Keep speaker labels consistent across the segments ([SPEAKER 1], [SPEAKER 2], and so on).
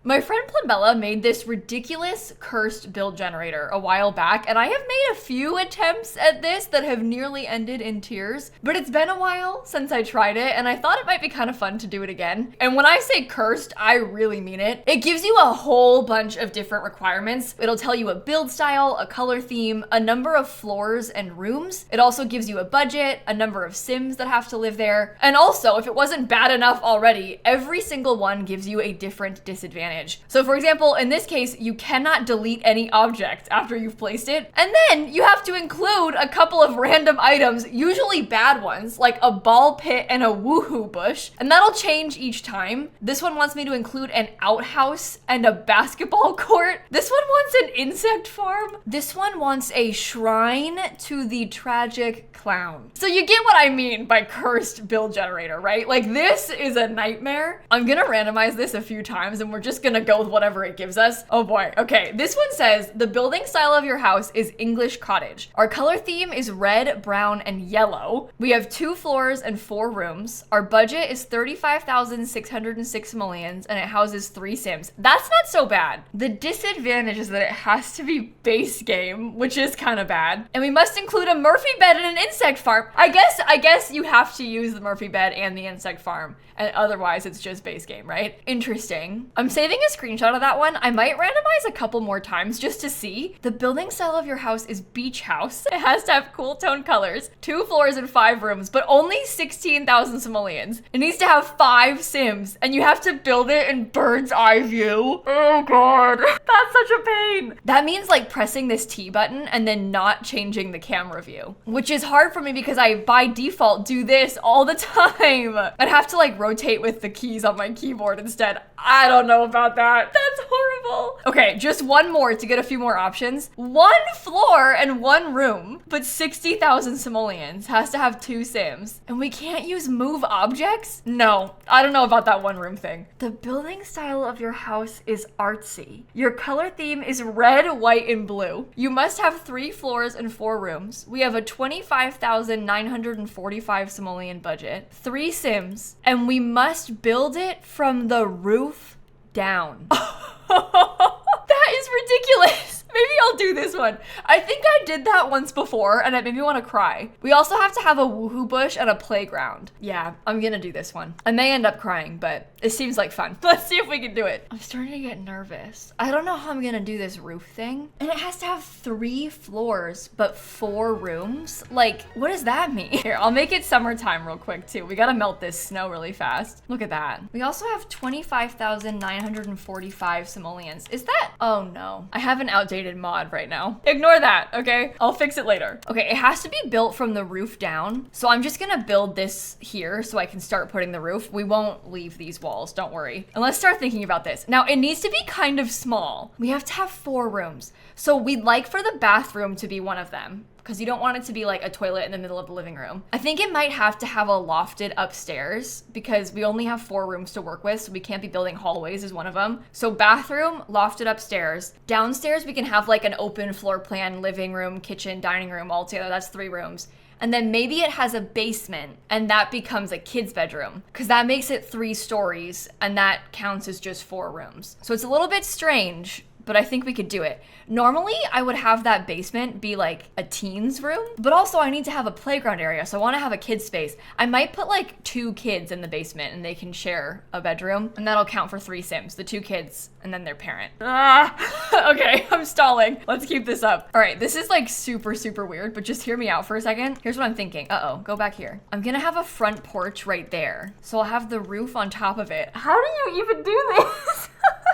[SPEAKER 1] My friend Plumella made this ridiculous cursed build generator a while back, and I have made a few attempts at this that have nearly ended in tears, but it's been a while since I tried it, and I thought it might be kind of fun to do it again. And when I say cursed, I really mean it. It gives you a whole bunch of different requirements. It'll tell you a build style, a color theme, a number of floors and rooms. It also gives you a budget, a number of Sims that have to live there. And also, if it wasn't bad enough already, every single one gives you a different disadvantage. So for example, in this case, you cannot delete any object after you've placed it. And then you have to include a couple of random items, usually bad ones, like a ball pit and a woohoo bush. And that'll change each time. This one wants me to include an outhouse and a basketball court. This one wants an insect farm. This one wants a shrine to the tragic clown. So you get what I mean by cursed build generator, right? Like, this is a nightmare. I'm gonna randomize this a few times and we're just gonna go with whatever it gives us. Oh boy. Okay, this one says the building style of your house is English cottage. Our color theme is red, brown, and yellow. We have 2 floors and 4 rooms. Our budget is 35,606 millions and it houses 3 Sims. That's not so bad. The disadvantage is that it has to be base game, which is kind of bad. And we must include a Murphy bed and an insect farm. I guess you have to use the Murphy bed and the insect farm, and otherwise it's just base game, right? Interesting. I'm saving a screenshot of that one. I might randomize a couple more times just to see. The building style of your house is beach house. It has to have cool tone colors, 2 floors and 5 rooms, but only 16,000 simoleons. It needs to have 5 Sims, and you have to build it in bird's eye view. Oh god, that's such a pain. That means like pressing this T button and then not changing the camera view, which is hard for me because I by default do this all the time. I'd have to like rotate with the keys on my keyboard instead. I don't know about that. That's horrible. Okay, just one more to get a few more options. 1 floor and 1 room, but 60,000 simoleons, has to have 2 Sims. And we can't use move objects? No, I don't know about that 1 room thing. The building style of your house is artsy. Your color theme is red, white, and blue. You must have 3 floors and 4 rooms. We have a 25,945 simoleon budget, 3 Sims, and we must build it from the roof down. That is ridiculous. Maybe I'll do this one. I think I did that once before and it made me want to cry. We also have to have a woohoo bush and a playground. Yeah, I'm gonna do this one. I may end up crying, but it seems like fun. Let's see if we can do it. I'm starting to get nervous. I don't know how I'm gonna do this roof thing. And it has to have 3 floors, but 4 rooms. Like, what does that mean? Here, I'll make it summertime real quick too. We gotta melt this snow really fast. Look at that. We also have 25,945 simoleons. Is that? Oh no. I have an outdated mod right now. Ignore that, okay? I'll fix it later. Okay, it has to be built from the roof down. So I'm just gonna build this here so I can start putting the roof. We won't leave these walls, don't worry. And let's start thinking about this. Now, it needs to be kind of small. We have to have 4 rooms. So we'd like for the bathroom to be one of them, because you don't want it to be like a toilet in the middle of the living room. I think it might have to have a lofted upstairs because we only have 4 rooms to work with, so we can't be building hallways as one of them. So bathroom, lofted upstairs. Downstairs, we can have like an open floor plan, living room, kitchen, dining room all together. That's 3 rooms. And then maybe it has a basement and that becomes a kid's bedroom because that makes it 3 stories and that counts as just 4 rooms. So it's a little bit strange, but I think we could do it. Normally, I would have that basement be like a teen's room, but also I need to have a playground area, so I want to have a kid's space. I might put like 2 kids in the basement and they can share a bedroom, and that'll count for 3 Sims, the 2 kids and then their parent. Okay, I'm stalling. Let's keep this up. All right, this is like super, super weird, but just hear me out for a second. Here's what I'm thinking. Uh-oh, go back here. I'm gonna have a front porch right there, so I'll have the roof on top of it. How do you even do this?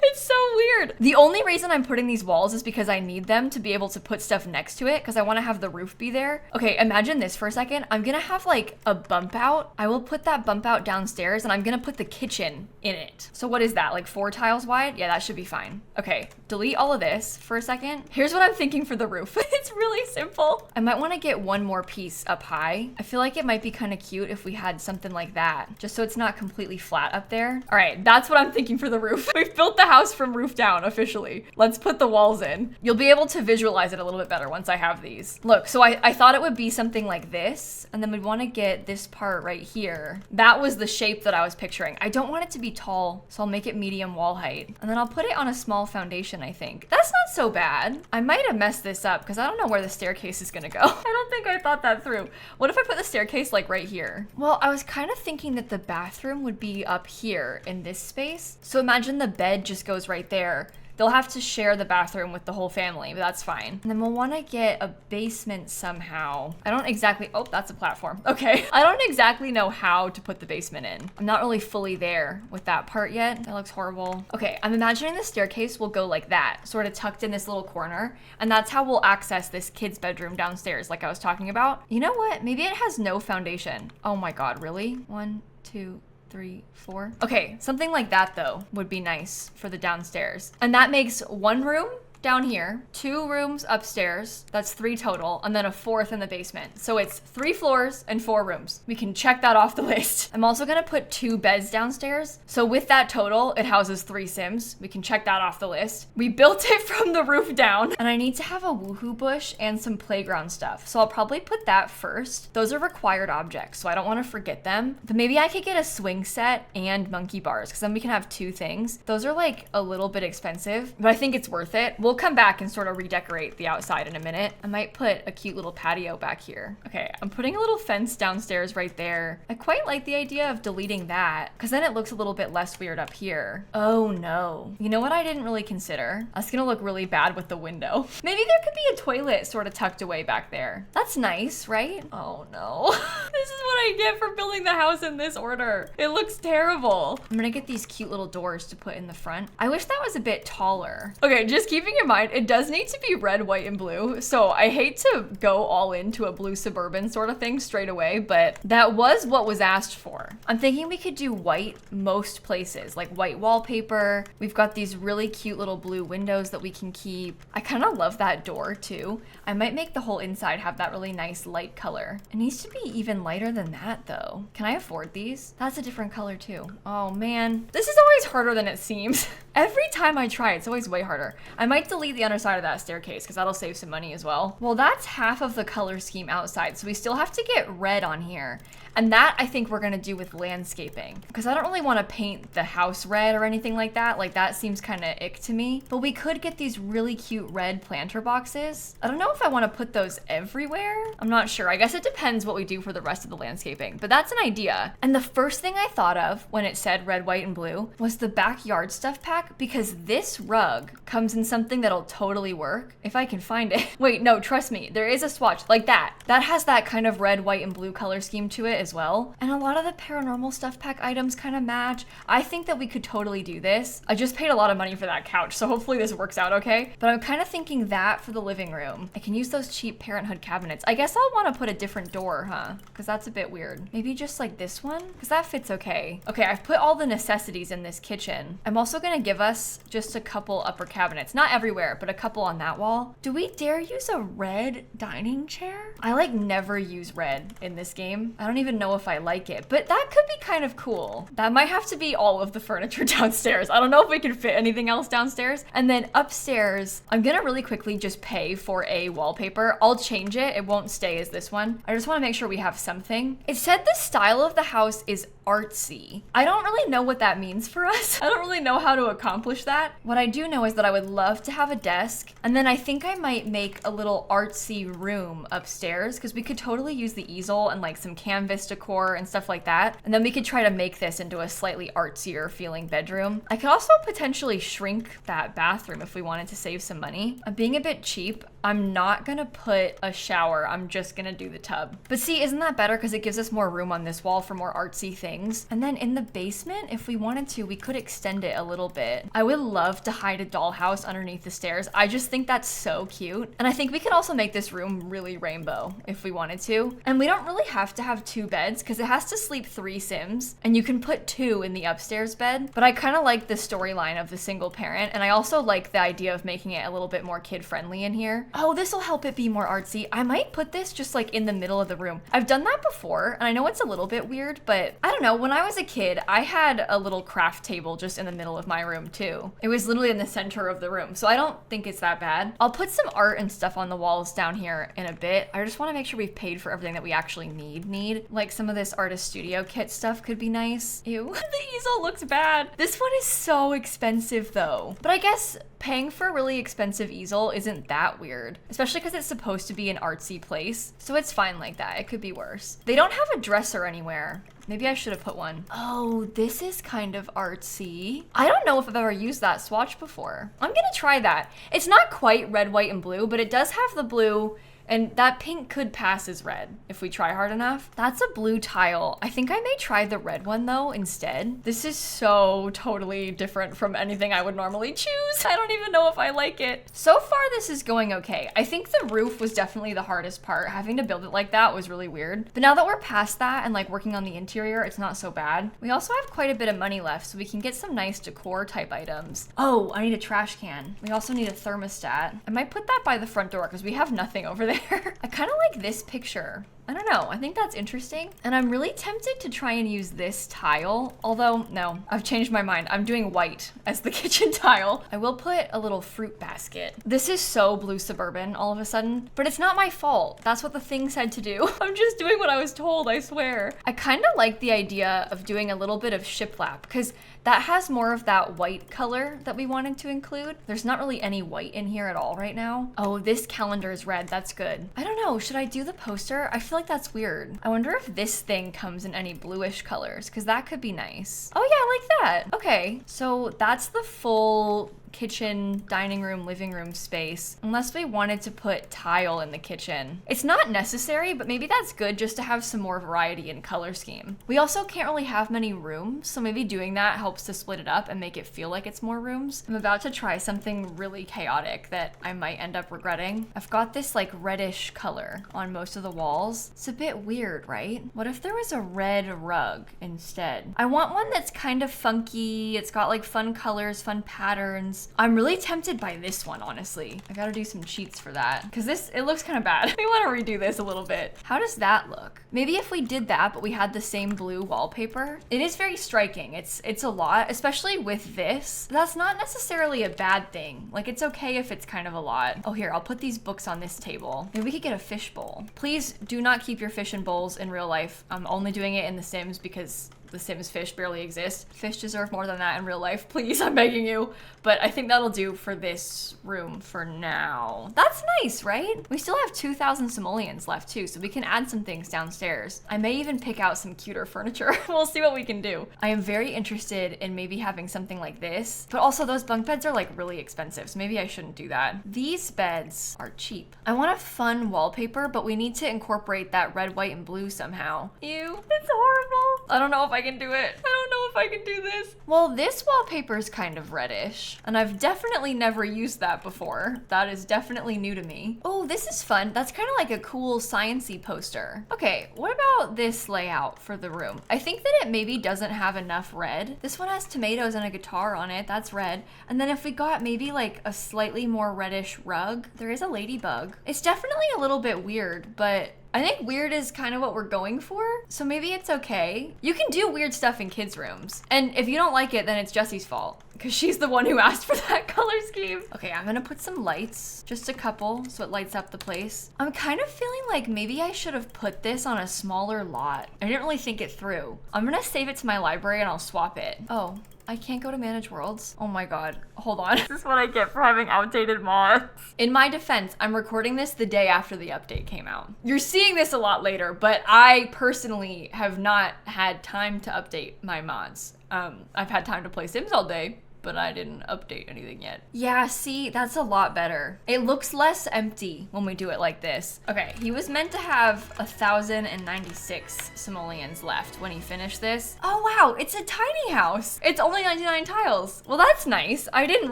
[SPEAKER 1] It's so weird. The only reason I'm putting these walls is because I need them to be able to put stuff next to it because I want to have the roof be there. Okay, imagine this for a second. I'm gonna have like a bump out. I will put that bump out downstairs and I'm gonna put the kitchen in it. So what is that, like 4 tiles wide? Yeah, that should be fine. Okay, delete all of this for a second. Here's what I'm thinking for the roof. It's really simple. I might want to get 1 more piece up high. I feel like it might be kind of cute if we had something like that, just so it's not completely flat up there. All right, that's what I'm thinking for the roof. We've built the house from roof down, officially. Let's put the walls in. You'll be able to visualize it a little bit better once I have these. Look, so I thought it would be something like this, and then we'd want to get this part right here. That was the shape that I was picturing. I don't want it to be tall, so I'll make it medium wall height. And then I'll put it on a small foundation, I think. That's not so bad. I might have messed this up because I don't know where the staircase is gonna go. I don't think I thought that through. What if I put the staircase like right here? Well, I was kind of thinking that the bathroom would be up here in this space. So imagine the bed just goes right there. They'll have to share the bathroom with the whole family, but that's fine. And then we'll want to get a basement somehow. I don't exactly, oh, that's a platform. Okay. I don't exactly know how to put the basement in. I'm not really fully there with that part yet. That looks horrible. Okay, I'm imagining the staircase will go like that, sort of tucked in this little corner. And that's how we'll access this kid's bedroom downstairs, like I was talking about. You know what? Maybe it has no foundation. Oh my God, really? 1, 2, 3, 4. Okay, something like that though would be nice for the downstairs. And that makes one room down here, 2 rooms upstairs, that's 3 total, and then a 4th in the basement. So it's 3 floors and 4 rooms. We can check that off the list. I'm also gonna put 2 beds downstairs. So with that total, it houses 3 Sims. We can check that off the list. We built it from the roof down. And I need to have a woohoo bush and some playground stuff. So I'll probably put that first. Those are required objects, so I don't wanna forget them. But maybe I could get a swing set and monkey bars, because then we can have 2 things. Those are like a little bit expensive, but I think it's worth it. We'll come back and sort of redecorate the outside in a minute. I might put a cute little patio back here. Okay, I'm putting a little fence downstairs right there. I quite like the idea of deleting that because then it looks a little bit less weird up here. Oh no. You know what I didn't really consider? That's gonna look really bad with the window. Maybe there could be a toilet sort of tucked away back there. That's nice, right? Oh no. This is what I get for building the house in this order. It looks terrible. I'm gonna get these cute little doors to put in the front. I wish that was a bit taller. Okay, just keeping in mind, it does need to be red, white, and blue. So I hate to go all into a blue suburban sort of thing straight away, but that was what was asked for. I'm thinking we could do white most places, like white wallpaper. We've got these really cute little blue windows that we can keep. I kind of love that door too. I might make the whole inside have that really nice light color. It needs to be even lighter than that though. Can I afford these? That's a different color too. Oh man, this is always harder than it seems. Every time I try, it's always way harder. I might delete the underside of that staircase because that'll save some money as well. Well, that's half of the color scheme outside, so we still have to get red on here. And that I think we're gonna do with landscaping because I don't really want to paint the house red or anything like that. Like that seems kind of ick to me, but we could get these really cute red planter boxes. I don't know if I want to put those everywhere. I'm not sure. I guess it depends what we do for the rest of the landscaping, but that's an idea. And the first thing I thought of when it said red, white, and blue was the backyard stuff pack because this rug comes in something that'll totally work if I can find it. Wait, no, trust me, there is a swatch like that. That has that kind of red, white, and blue color scheme to it as well. And a lot of the paranormal stuff pack items kind of match. I think that we could totally do this. I just paid a lot of money for that couch, so hopefully this works out okay. But I'm kind of thinking that for the living room. I can use those cheap Parenthood cabinets. I guess I'll want to put a different door, huh? Because that's a bit weird. Maybe just like this one? Because that fits okay. Okay, I've put all the necessities in this kitchen. I'm also gonna give us just a couple upper cabinets. Not everywhere, but a couple on that wall. Do we dare use a red dining chair? I like never use red in this game. I don't even know if I like it, but that could be kind of cool. That might have to be all of the furniture downstairs. I don't know if we can fit anything else downstairs. And then upstairs, I'm gonna really quickly just pay for a wallpaper. I'll change it. It won't stay as this one. I just want to make sure we have something. It said the style of the house is artsy. I don't really know what that means for us. I don't really know how to accomplish that. What I do know is that I would love to have a desk, and then I think I might make a little artsy room upstairs because we could totally use the easel and like some canvas decor and stuff like that. And then we could try to make this into a slightly artsier feeling bedroom. I could also potentially shrink that bathroom if we wanted to save some money. I'm being a bit cheap. I'm not gonna put a shower. I'm just gonna do the tub. But see, isn't that better? Because it gives us more room on this wall for more artsy things. And then in the basement, if we wanted to, we could extend it a little bit. I would love to hide a dollhouse underneath the stairs. I just think that's so cute. And I think we could also make this room really rainbow if we wanted to. And we don't really have to have 2 beds because it has to sleep 3 Sims. And you can put 2 in the upstairs bed. But I kind of like the storyline of the single parent. And I also like the idea of making it a little bit more kid-friendly in here. Oh, this will help it be more artsy. I might put this just like in the middle of the room. I've done that before, and I know it's a little bit weird, but I don't don't know, when I was a kid, I had a little craft table just in the middle of my room too. It was literally in the center of the room, so I don't think it's that bad. I'll put some art and stuff on the walls down here in a bit. I just want to make sure we've paid for everything that we actually need. Like some of this artist studio kit stuff could be nice. Ew, the easel looks bad. This one is so expensive though. But I guess paying for a really expensive easel isn't that weird, especially because it's supposed to be an artsy place. So it's fine like that. It could be worse. They don't have a dresser anywhere. Maybe I should have put one. Oh, this is kind of artsy. I don't know if I've ever used that swatch before. I'm gonna try that. It's not quite red, white, and blue, but it does have the blue. And that pink could pass as red if we try hard enough. That's a blue tile. I think I may try the red one though instead. This is so totally different from anything I would normally choose. I don't even know if I like it. So far this is going okay. I think the roof was definitely the hardest part. Having to build it like that was really weird. But now that we're past that and like working on the interior, it's not so bad. We also have quite a bit of money left, so we can get some nice decor type items. Oh, I need a trash can. We also need a thermostat. I might put that by the front door because we have nothing over there. I kind of like this picture. I don't know, I think that's interesting. And I'm really tempted to try and use this tile, although no, I've changed my mind. I'm doing white as the kitchen tile. I will put a little fruit basket. This is so blue suburban all of a sudden, but it's not my fault. That's what the thing said to do. I'm just doing what I was told, I swear. I kind of like the idea of doing a little bit of shiplap because that has more of that white color that we wanted to include. There's not really any white in here at all right now. Oh, this calendar is red, that's good. I don't know, should I do the poster? I feel like that's weird. I wonder if this thing comes in any bluish colors, because that could be nice. Oh yeah, I like that. Okay, so that's the full kitchen, dining room, living room space, unless we wanted to put tile in the kitchen. It's not necessary, but maybe that's good just to have some more variety in color scheme. We also can't really have many rooms, so maybe doing that helps to split it up and make it feel like it's more rooms. I'm about to try something really chaotic that I might end up regretting. I've got this like reddish color on most of the walls. It's a bit weird, right? What if there was a red rug instead? I want one that's kind of funky. It's got like fun colors, fun patterns. I'm really tempted by this one, honestly. I gotta do some cheats for that because it looks kind of bad. We want to redo this a little bit. How does that look? Maybe if we did that, but we had the same blue wallpaper. It is very striking. It's a lot, especially with this. That's not necessarily a bad thing. Like it's okay if it's kind of a lot. Oh, here, I'll put these books on this table. Maybe we could get a fish bowl. Please do not keep your fish in bowls in real life. I'm only doing it in The Sims because The Sims fish barely exist. Fish deserve more than that in real life. Please, I'm begging you. But I think that'll do for this room for now. That's nice, right? We still have 2,000 simoleons left too, so we can add some things downstairs. I may even pick out some cuter furniture. We'll see what we can do. I am very interested in maybe having something like this, but also those bunk beds are like really expensive, so maybe I shouldn't do that. These beds are cheap. I want a fun wallpaper, but we need to incorporate that red, white, and blue somehow. Ew, it's horrible. I don't know if I can do it. I don't know if I can do this. Well, this wallpaper is kind of reddish, and I've definitely never used that before. That is definitely new to me. Oh, this is fun. That's kind of like a cool science-y poster. Okay, what about this layout for the room? I think that it maybe doesn't have enough red. This one has tomatoes and a guitar on it. That's red. And then if we got maybe like a slightly more reddish rug, there is a ladybug. It's definitely a little bit weird, but I think weird is kind of what we're going for, so maybe it's okay. You can do weird stuff in kids' rooms, and if you don't like it, then it's Jessie's fault, because she's the one who asked for that color scheme. Okay, I'm gonna put some lights, just a couple, so it lights up the place. I'm kind of feeling like maybe I should have put this on a smaller lot. I didn't really think it through. I'm gonna save it to my library and I'll swap it. Oh, I can't go to Manage Worlds. Oh my god, hold on. This is what I get for having outdated mods. In my defense, I'm recording this the day after the update came out. You're seeing this a lot later, but I personally have not had time to update my mods. I've had time to play Sims all day, but I didn't update anything yet. Yeah, see, that's a lot better. It looks less empty when we do it like this. Okay, he was meant to have 1,096 simoleons left when he finished this. Oh wow, it's a tiny house. It's only 99 tiles. Well, that's nice. I didn't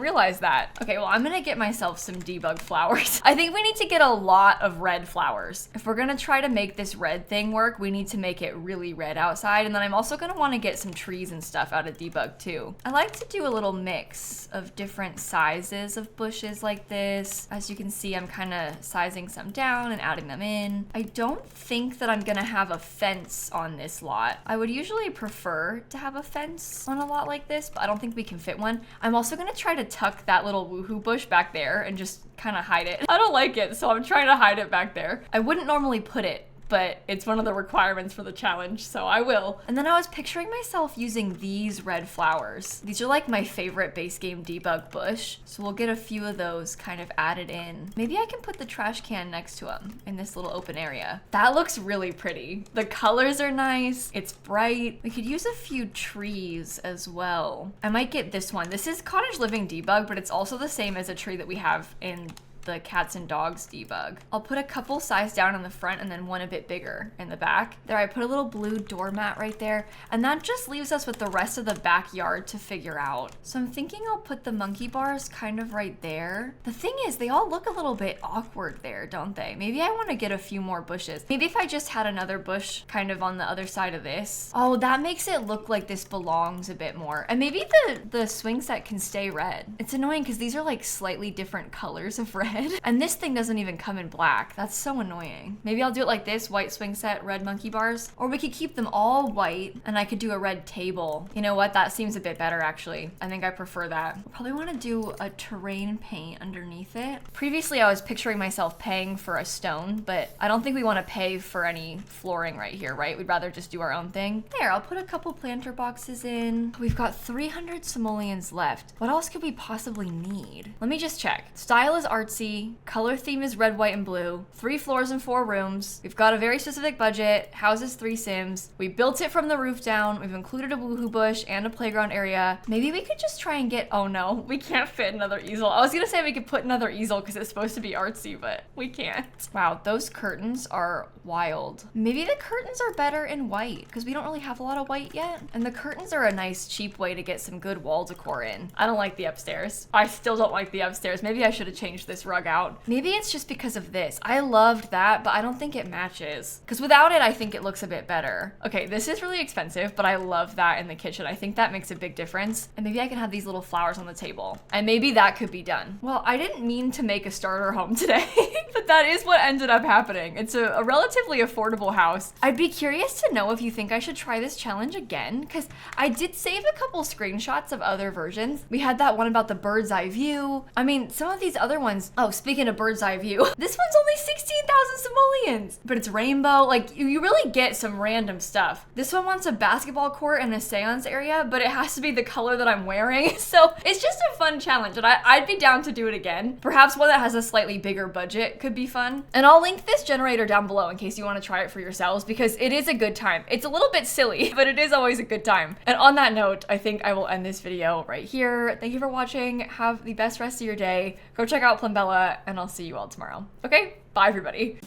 [SPEAKER 1] realize that. Okay, well, I'm gonna get myself some debug flowers. I think we need to get a lot of red flowers. If we're gonna try to make this red thing work, we need to make it really red outside. And then I'm also gonna wanna get some trees and stuff out of debug too. I like to do a little mix of different sizes of bushes like this. As you can see, I'm kind of sizing some down and adding them in. I don't think that I'm gonna have a fence on this lot. I would usually prefer to have a fence on a lot like this, but I don't think we can fit one. I'm also gonna try to tuck that little woohoo bush back there and just kind of hide it. I don't like it, so I'm trying to hide it back there. I wouldn't normally put it, but it's one of the requirements for the challenge, so I will. And then I was picturing myself using these red flowers. These are like my favorite base game debug bush, so we'll get a few of those kind of added in. Maybe I can put the trash can next to them in this little open area. That looks really pretty. The colors are nice, it's bright. We could use a few trees as well. I might get this one. This is cottage living debug, but it's also the same as a tree that we have in the cats and dogs debug. I'll put a couple size down in the front and then one a bit bigger in the back. There, I put a little blue doormat right there, and that just leaves us with the rest of the backyard to figure out. So I'm thinking I'll put the monkey bars kind of right there. The thing is, they all look a little bit awkward there, don't they? Maybe I want to get a few more bushes. Maybe if I just had another bush kind of on the other side of this. Oh, that makes it look like this belongs a bit more. And maybe the swing set can stay red. It's annoying because these are like slightly different colors of red. And this thing doesn't even come in black. That's so annoying. Maybe I'll do it like this, white swing set, red monkey bars. Or we could keep them all white and I could do a red table. You know what? That seems a bit better actually. I think I prefer that. We'll probably want to do a terrain paint underneath it. Previously, I was picturing myself paying for a stone, but I don't think we want to pay for any flooring right here, right? We'd rather just do our own thing. There, I'll put a couple planter boxes in. We've got 300 simoleons left. What else could we possibly need? Let me just check. Style is artsy. Color theme is red, white, and blue. 3 floors and 4 rooms. We've got a very specific budget. Houses 3 sims. We built it from the roof down. We've included a woohoo bush and a playground area. Maybe we could just try and get, oh no, we can't fit another easel. I was gonna say we could put another easel because it's supposed to be artsy, but we can't. Wow, those curtains are wild. Maybe the curtains are better in white because we don't really have a lot of white yet. And the curtains are a nice cheap way to get some good wall decor in. I don't like the upstairs. I still don't like the upstairs. Maybe I should have changed this rug out. Maybe it's just because of this. I loved that, but I don't think it matches. Because without it, I think it looks a bit better. Okay, this is really expensive, but I love that in the kitchen. I think that makes a big difference. And maybe I can have these little flowers on the table. And maybe that could be done. Well, I didn't mean to make a starter home today, but that is what ended up happening. It's a relatively affordable house. I'd be curious to know if you think I should try this challenge again, because I did save a couple screenshots of other versions. We had that one about the bird's eye view. I mean, some of these other ones, oh, speaking of bird's eye view, this one's only 16,000 simoleons, but it's rainbow. Like, you really get some random stuff. This one wants a basketball court and a seance area, but it has to be the color that I'm wearing. So it's just a fun challenge, and I'd be down to do it again. Perhaps one that has a slightly bigger budget could be fun. And I'll link this generator down below in case you want to try it for yourselves, because it is a good time. It's a little bit silly, but it is always a good time. And on that note, I think I will end this video right here. Thank you for watching. Have the best rest of your day. Go check out Plumbella, and I'll see you all tomorrow. Okay, bye everybody.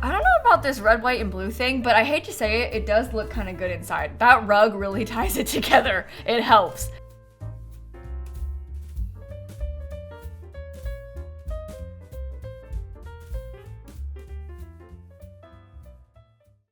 [SPEAKER 1] I don't know about this red, white, and blue thing, but I hate to say it, it does look kind of good inside. That rug really ties it together. It helps.